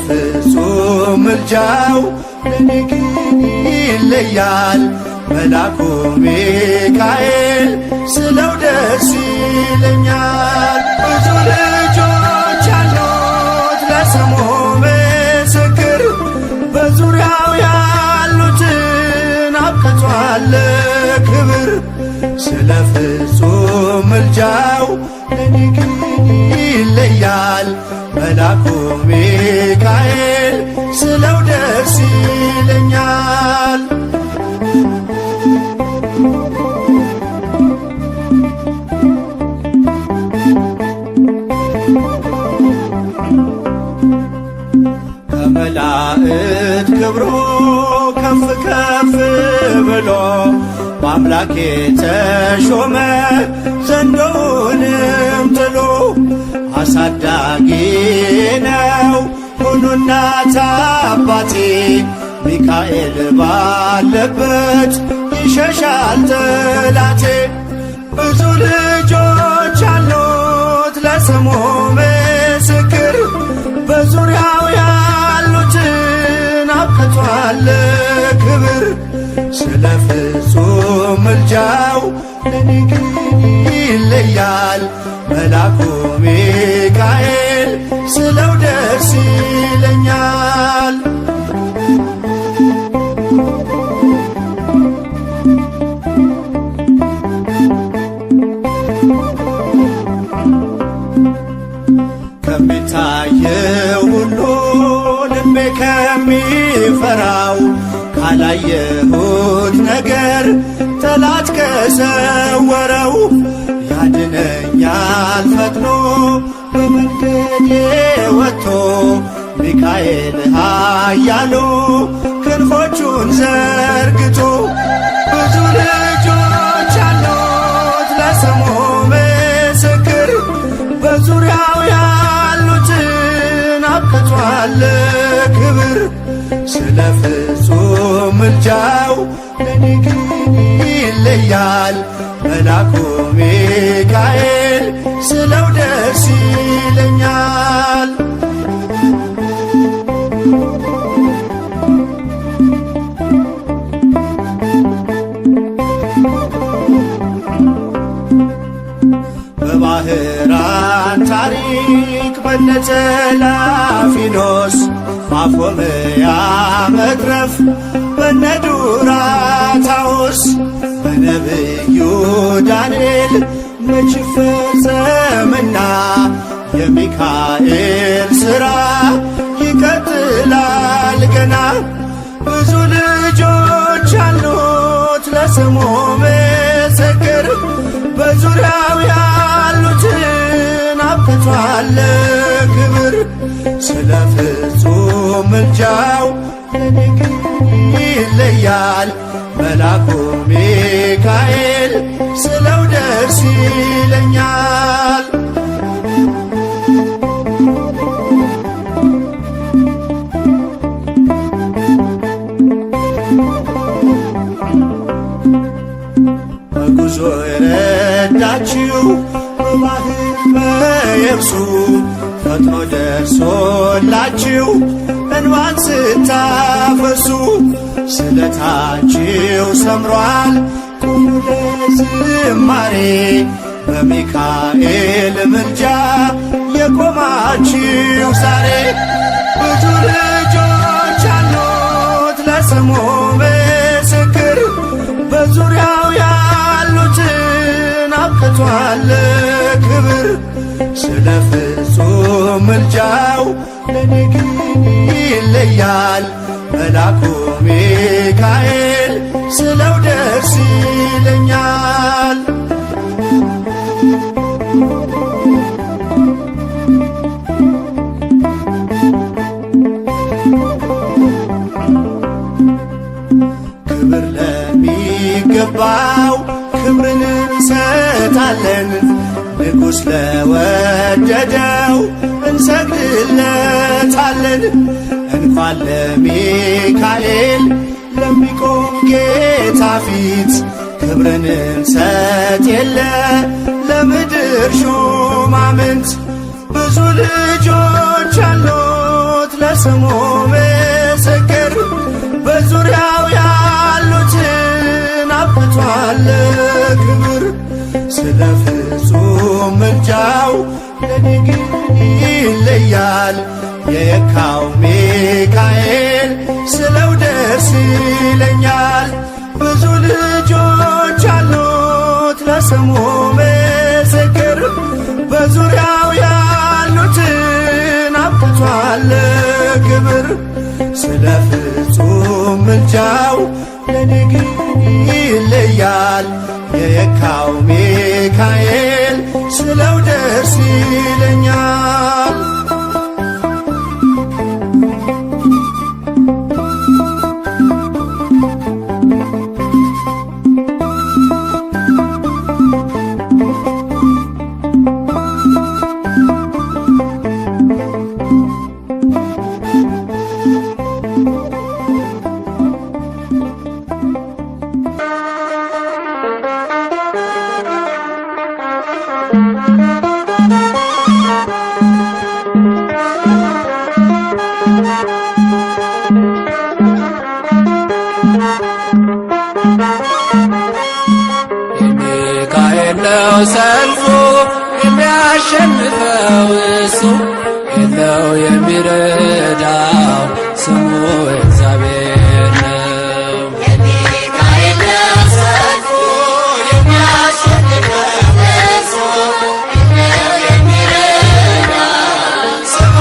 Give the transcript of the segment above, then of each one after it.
ፍጹም ምልጃው ለኔ ግን ይለያል። መልአኩ ሚካኤል ስለው ደስ ይለኛል። ብዙ ልጆች አሉት ለስሙ ምስክር፣ በዙሪያው ያሉትን አብቅቷል ክብር። ስለ ፍጹም ምልጃው ለኔ ግን ይለያል። መልአኩ ሚካኤል ስለው ደስ ይለኛል። ከመላእክት ክብሩ ከፍ ከፍ ብሎ በአምላክ የተሾመ ዘንዶውንም ጥሎ አሳዳጊ ነው ሁሉ እናት አባቴ። ሚካኤል ባለበት ይሸሻል ጠላቴ። ብዙ ልጆች አሉት ለስሙ ምስክር፣ በዙሪያው ያሉትን አብቅቷል ክብር። ስለ ፍጹም ምልጃው ለኔ ግን ይለያል። መልአኩ ሚካኤል ስለው ደስ ይለኛል። ከሚታየው ሁሉ ልቤ ከሚፈራው ካላየሁት ነገር ጠላት ከሰወረው ያድነኛል ፈጥኖ በመንገዴ ወጥቶ። ሚካኤል ኃያሉ ክንፎቹን ዘርግቶ ብዙ ልጆች አሉት ለስሙ ምስክር፣ በዙሪያው ያሉትን አብቅቷል ክብር። ስለ ፍጹም ምልጃው ለኔ ግን ይለያል። መልአኩ ሚካኤል ስለው ደስ ይለኛል። በባህራን ታሪክ በነጠላፊኖስ ማፎምያ መትረፍ በነዱራታውስ በነብዩ ዳንኤል መች ፈጸምና የሚካኤል ሥራ ይቀጥላል ገና። ብዙ ልጆች አሉት ለስሙ ምስክር፣ በዙሪያው ያሉትን አብቅቷል ክብር። ስለ ፍጹም ምልጃው ለኔ ግን ይለያል። መልአኩ ሚካኤል ስለው ደስ ይለኛል። በጉዞ የረዳችው በባህር በየብሱ ፈጥኖ ደርሶላችሁ እንባን ስታፈሱ። ስለታችሁ ሰምሯል ቁሙ ለዝማሬ፣ በሚካኤል ምልጃ የቆማችሁ ዛሬ። ብዙ ልጆች አሉት ለስሙ ምስክር፣ በዙሪያው ያሉትን አብቅቷል ክብር። ስለ ፍጹም ምልጃው ለኔ ግን ይለያል። መልአኩ ሚካኤል ስለው ደስ ይለኛል። ክብር ለሚገባው ክብርን እንሰጣለን፣ ንጉሥ ለወደደው እንሰግድለታለን። እንኳን ለሚካኤል ለሚቆም ጌታ ፊት ክብርን እንሰጥ የለ ለምድር ሹማምንት። ብዙ ልጆች አሉት ለስሙ ምስክር በዙሪያው ያሉትን አብቅቷል ክብር። ስለ ፍጹም ምልጃው ለኔ ግን ይለያል የየካው ሚካኤል ስለው ደስ ይለኛል። ብዙ ልጆች አሉት ለስሙ ምስክር በዙሪያው ያሉትን አብቅቷል ክብር። ስለ ፍጹም ምልጃው ለኔ ግን ይለያል የየካው ሚካኤል ስለው ደስ ይለኛል። የሚካኤል ነው ሰልፉ የሚያሸንፈው እሱ የለው የሚረዳው ስሙ እግዚአብሔር ነው። የሚካኤል ነው ሰልፉ የሚያሸንፈው እሱ የለው የሚረዳው ስሙ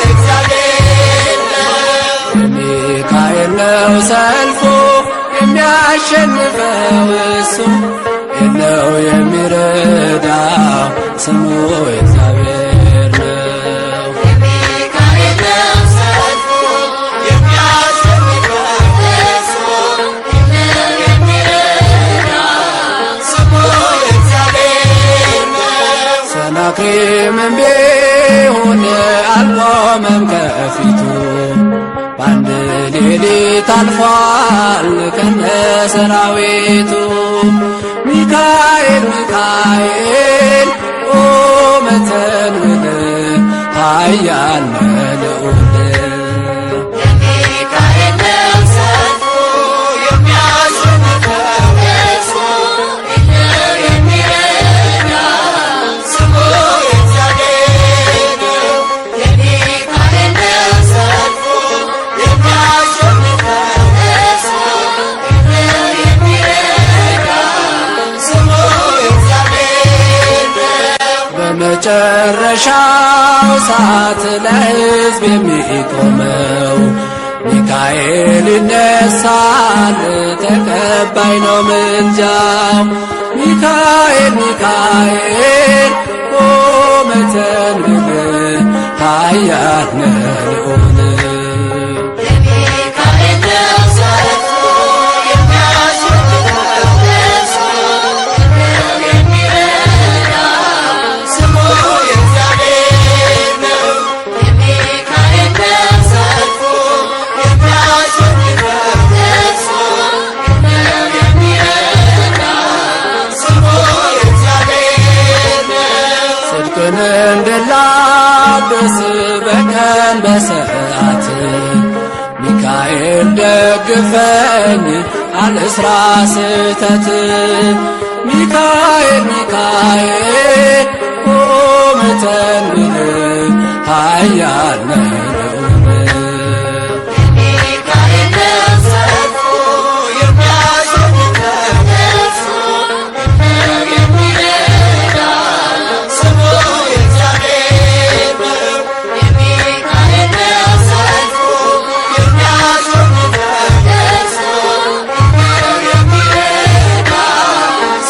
እግዚአብሔር ነው። የሚካኤል ነው ሰልፉ የሚያሸንፈው እሱ የለው የሚረዳው ስሙ እግዚአብሔር ነው። የሚካኤል ነው ሰልፉ የሚያሸንፈው እሱ የለው የሚረዳው ስሙ እግዚአብሔር ነው። ሰናክሬምም ቢሆን አልቆመም ከፊቱ በአንድ ሌሊት አልፏል ከነ ሰራዊቱ። ሚካኤል ሚካኤል ቆመ ተንበል ኃያል ልዑል። የሚካኤል ነው ሰልፉ የሚያሸንፈው እሱ የለው የሚረዳው ስሙ እግዚአብሔር ነው። የሚካኤል ነው ሰልፉ የሚያሸንፈው እሱ የለው የሚረዳው ስሙ እግዚአብሔር ነው። በመጨረሻው ሰዓት ለሕዝብ የሚቆመው ሚካኤል ይነሳል ተቀባይ ነው ምልጃው። ሚካኤል ሚካኤል ቆመ ተንበል ኃያል ልዑል። የሚካኤል ነው ሰልፉ የሚያሸንፈው እሱ የለው የሚረዳው ስሙ እግዚአብሔር ነው። የሚካኤል ነው ሰልፉ የሚያሸንፈው እሱ የለው የሚረዳው ስሙ እግዚአብሔር ነው። ጽድቅን እንድላበስ በቀን በሰዓት ሚካኤል ደግፈኝ አልስራ ስህተት። ሚካኤል ሚካኤል ቆመ ተንበል ኃያል ልዑል። የሚካኤል ነው ሰልፉ የሚያሸንፈው እሱ የለው የሚረዳው ስሙ እግዚአብሔር ነው። የሚካኤል ነው ሰልፉ የሚያሸንፈው እሱ የለው የሚረዳው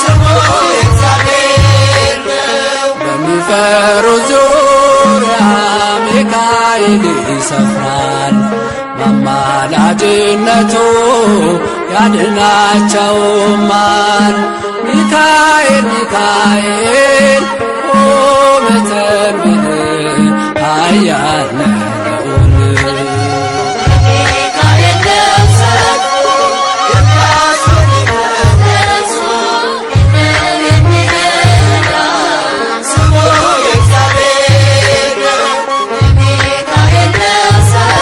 ስሙ እግዚአብሔር ነው። በሚፈሩ ዙሪያ ሚካኤል ይሰፍራል በአማላጅነቱ ያድናቸውማል። ሚካኤል ሚካኤል ቆመ ተንበል ኃያል ልዑል። የሚካኤል ነው ሰልፉ የሚያሸንፈው እሱ የለው የሚረዳው ስሙ እግዚአብሔር ነው። የሚካኤል ነው ሰልፉ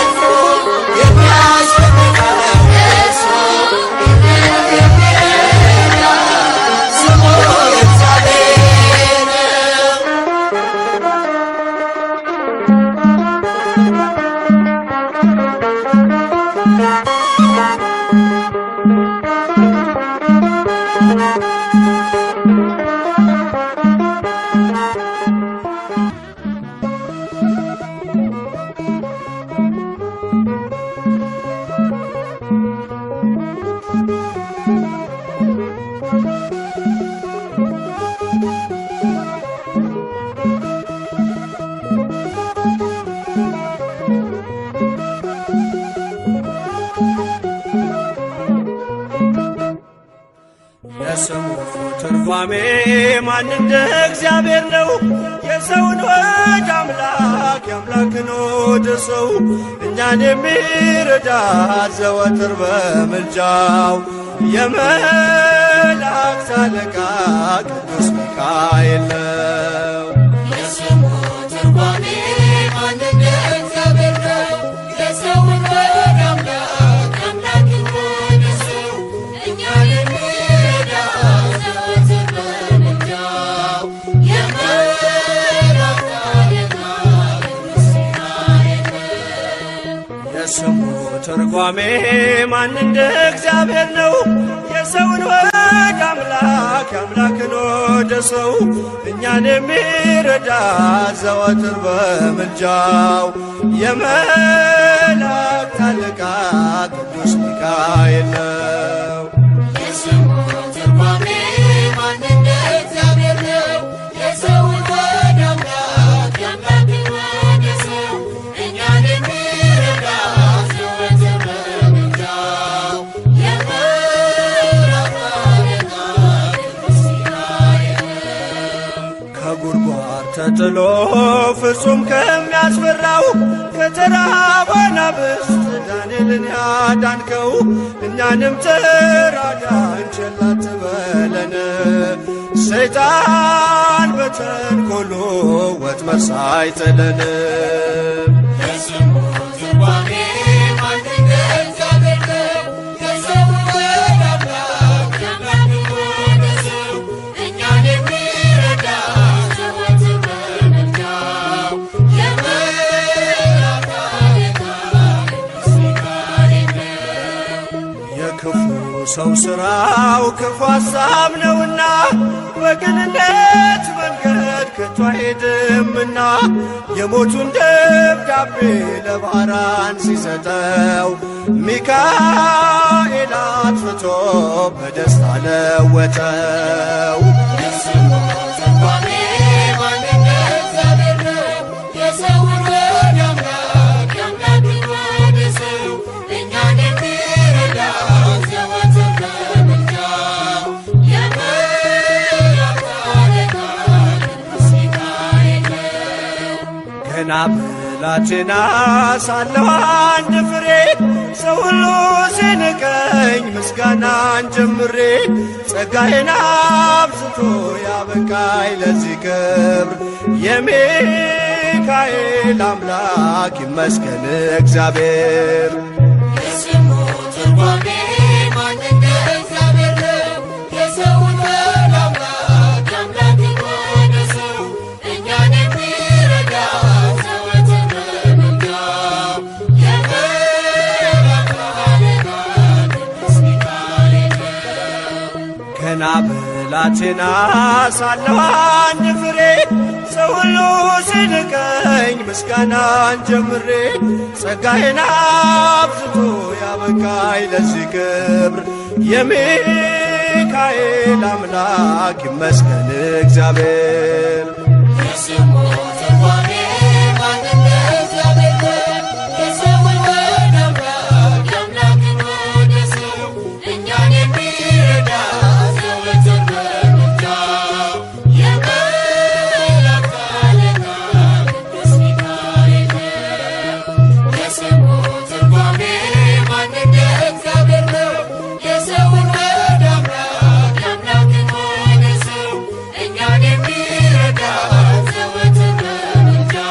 የስሙ ትርጓሜ ማን እንደ እግዚአብሔር ነው? የሰውን ወደ አምላክ የአምላክን ወደ ሰው እኛን የሚረዳት ዘወትር በምልጃው የመላእክት አለቃ ቅዱስ ሚካኤል ነው። የስሙ ትርጓሜ ማን እንደ እግዚአብሔር ነው? የሰውን ወደ አምላክ የአምላክን ወደ ሰው እኛን የሚረዳ ዘወትር በምልጃው የመላእክት አለቃ ቅዱስ ሚካኤል ነው። የስሙ ትርጓሜ ማን እንደ እግዚአብሔር ነው? የሰውን ወደ አምላክ የአምላክን ወደ ሰው እኛን የሚረዳ ዘወትር በምልጃው የመላእክት አለቃ ቅዱስ ሚካኤል ነው። የስሙ ትርጓሜ ማን እንደ እግዚአብሔር ነው? የሰውን ወደ አምላክ የአምላክን ወደ ሰው እኛን የሚረዳ ዘወትር በምልጃው የመላእክት አለቃ ቅዱስ ሚካኤል ነው። ከጉድጓድ ተጥሎ ፍጹም ከሚያስፈራው ከተራበ አናብስት ዳንኤልን ያዳንከው እኛንም ተራዳን ቸል አትበለን። ሰይጣን በተንኰሉ ወጥመድ ሳይጥለን የስሙ ትርጓሜ ማን እንደ እግዚአብሔር ነው? የሰውን ወደ አምላክ የአምላክን ወደ ሰው እኛን የሚረዳ ዘወትር በምልጃው የመላእክት አለቃ ቅዱስ ሚካኤል ነው። የክፉ ሰው ሥራው ክፉ ሐሳብ ነውና በቅንነት መንገድ ከቶ አይሄድምና የሞቱን ደብዳቤ ለባህራን ሲሰጠው ሚካኤል አጥፍቶ በደስታ ለወጠው። የስሙ ትርጓሜ ማን እንደ እግዚአብሔር ነው? የሰውን ወደ አምላክ የአምላክን ወደ ሰው እኛን የሚረዳ ዘወትር በምልጃው የመላእክት አለቃ ቅዱስ ሚካኤል ነው። ገና ብላቴና ሳለሁ አንድ ፍሬ ሰው ሁሉ ሲንቀኝ ምስጋናን ጀምሬ ጸጋዬን አብዝቶ ያበቃኝ ለዚህ ክብር የሚካኤል አምላክ ይመስገን እግዚአብሔር። የስሙ ትርጓሜ ማን እንደ እግዚአብሔር ነው? የሰውን ወደ አምላክ የአምላክን ወደ ሰው እኛን የሚረዳ ዘወትር በምልጃው የመላእክት አለቃ ቅዱስ ሚካኤል ነው። ገና ብላቴና ሳለሁ አንድ ፍሬ ሰው ሁሉ ሲንቀኝ ምስጋናን ጀምሬ ጸጋዬን አብዝቶ ያበቃኝ ለዚህ ክብር የሚካኤል አምላክ ይመስገን እግዚአብሔር። የስሙ ትርጓሜ ማን እንደ እግዚአብሔር ነው? የሰውን ወደ አምላክ የአምላክን ወደ ሰው እኛን የሚረዳ ዘወትር በምልጃው የመላእክት አለቃ ቅዱስ ሚካኤል ነው። የስሙ ትርጓሜ ማን እንደ እግዚአብሔር ነው? የሰውን ወደ አምላክ የአምላክን ወደ ሰው እኛን የሚረዳ ዘወትር በምልጃው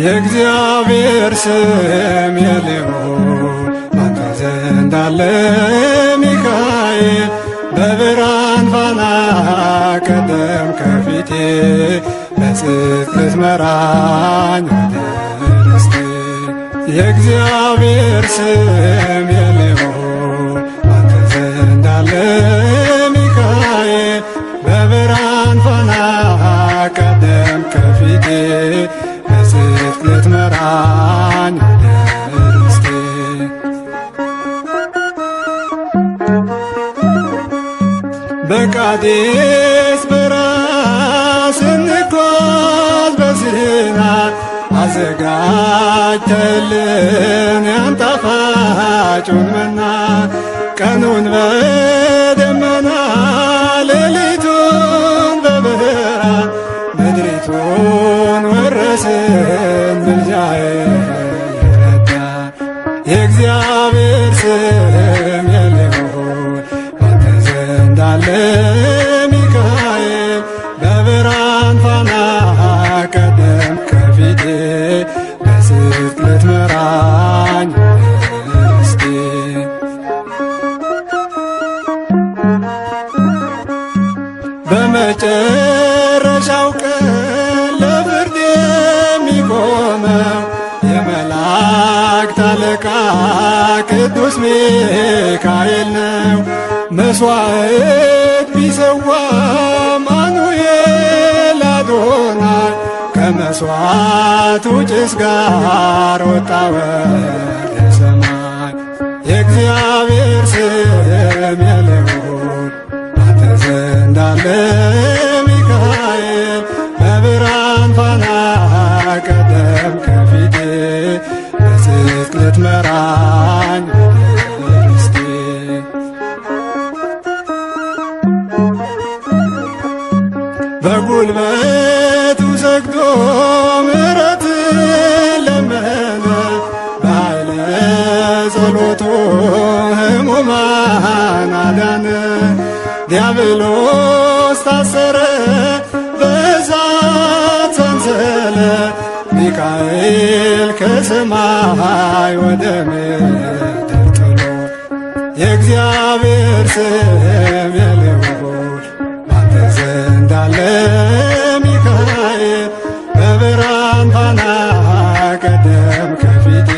የእግዚአብሔር ስም የልዑል ባንተ ዘንድ አለ ሚካኤል በብርሃን ፋና ቀደም ከፊቴ በጽድቅ ልትመራኝ ወደ ርስቴ የእግዚአብሔር ስም የልዑል ባንተ ዘንድ አለ ሚካኤል በብርሃን ፋና ቀደም ከፊቴ በጽድቅ ልትመራኝ ወደ ርስቴ በቃዴስ በረሃ ስንጓዝ በሲና አዘጋጅተልን ያን ጣፋጩን መና ቀኑን በደመና ሌሊቱን በብርሃን ምድሪቱን ወረስን ምልጃዬ ይረዳን የእግዚአብሔር ስም የልዑል ባንተ ዘንድ አለ ሚካኤል በብርሃን ፋና ቀደም ከፊቴ በጽድቅ ልትመራኝ ወደ ርስቴ በመጨረሻው ቀን ለፍርድ የሚቆመው የመላእክት አለቃ ቅዱስ ሚካኤል ነው። መሥዋዕት ቢሰዋ አማኑኤል አዶናይ ከመሥዋዕቱ ጭስ ጋር ወጣ ወደ ሰማይ የእግዚአብሔር ስም የልዑል ባንተ ዘንድ አለ ሚካኤል በብርሃን ፋና ቀደም ከፊቴ በጽድቅ ልትመራኝ ወደ ርስቴ በጉልበቱ ሰግዶ ምሕረትን ለመነ በኃይለ ጸሎቱ ሕሙማን አዳነ ዲያብሎስ ታሰረ በእሳት ሰንሰለት ሚካኤል ከሰማይ ወደ ምድር ጥሎ የእግዚአብሔር ስም የልዑል ባንተ ዘንድ አለ ሚካኤል በብርሃን ፋና ቀደም ከፊቴ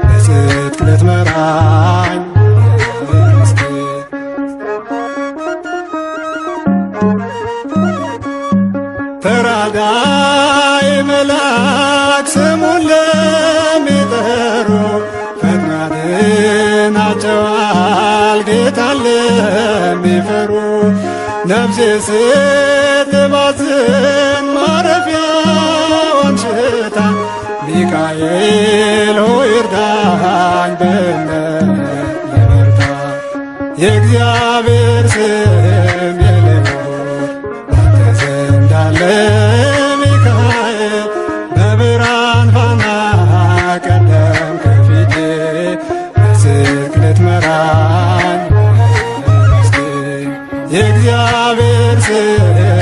በጽድቅ ልትመራኝ ወደ ርስቴ ተራዳይ መልአክ ስሙን ለሚጠሩ ፈጥኖ ያድናቸዋል ጌታን ለሚፈሩ ነፍሴ ስትባዝን ማረፊያዋን ሽታ ሚካኤል ሆይ እርዳኝ በእምነት ልበርታ የእግዚአብሔር ስም የልዑል ባንተ ዘንድ አለ ሚካኤል በብርሃን ፋና ቀደም ከፊቴ በጽድቅ ልትመራኝ ወደ ርስቴ የእግዚአብሔር ስም